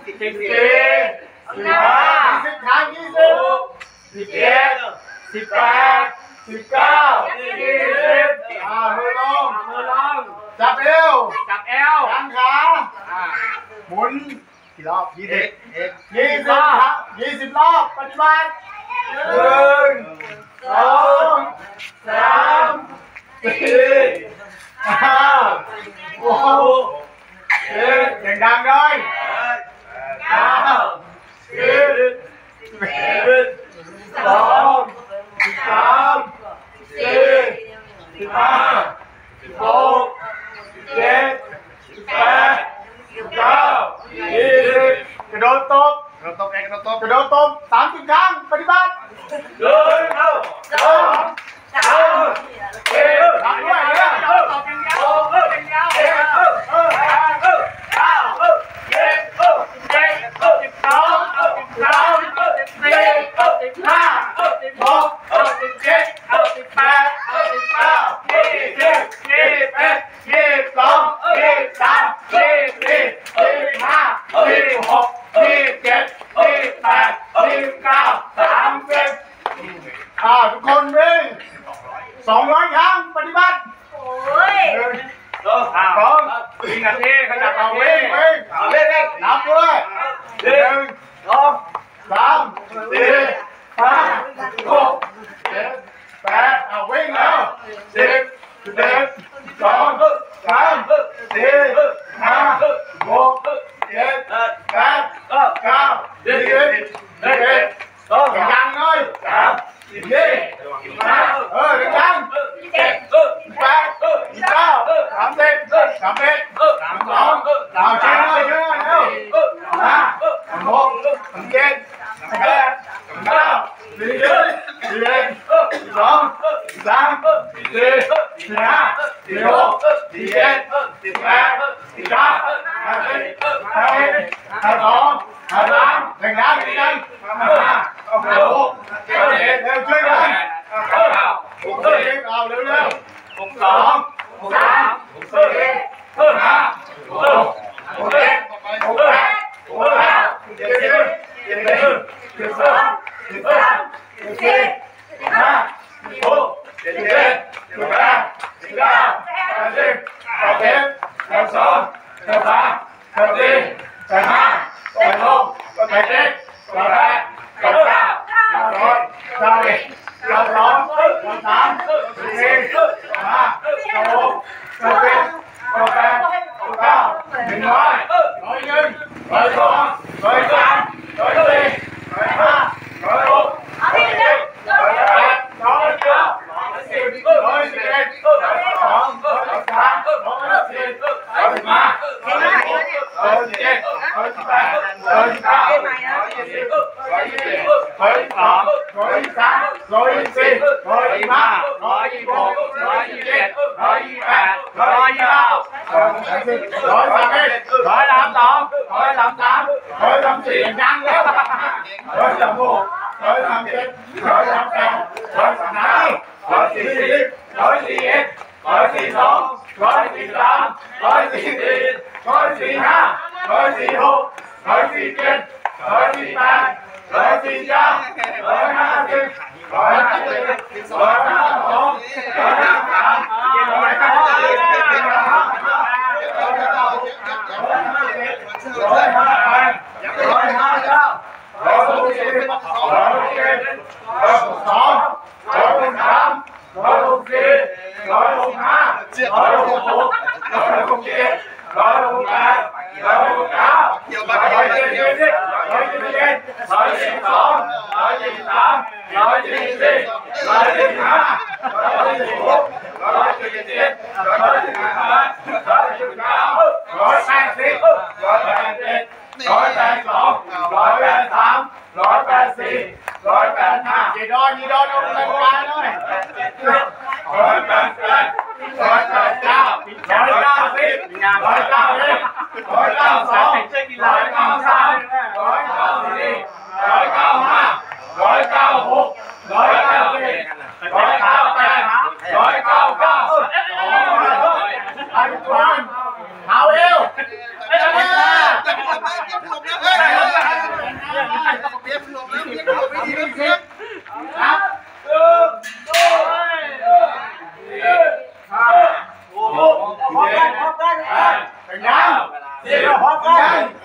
ครั้ง20 18 19 มือลงจับเอวตั้งขาหมุนกี่รอบ20 รอบปฏิบัติ1 2 3 4 5 6 7อย่างดังเลย9 10 11 12 13 14 15 16 17 18 19 20กระโดดตบ30 ครั้งปฏิบัติทุกคนวิ่ง200 ครั้งปฏิบัติวิ่งนาทีขยับเอาวิ่งนับด้วย1 2 3 4 5 6 7 8เอาวิ่งแล้ว10 11 12 13 14 15 16 17 18 19 20ยังเลยดัง18 19 30 31 32เอาเชื่อเลยเร็ว5 6 7 8 9 10 11 12 13 14 15 16 17 18 19 20 22 23ดัง56 7เร็วช่วยกันเอาเร็ว62 63 64 65 66 67 68 69 70 71 72 73 74 75 76 77 78 79 80 81 82 83 84 85 86 87 88 89 90 92 93 94 95 96 97 98 99 100 101 102 103 104 105 106 107 108 109 110 111 112 113 114 115 116 117 109 เป็นยังพร้อมกัน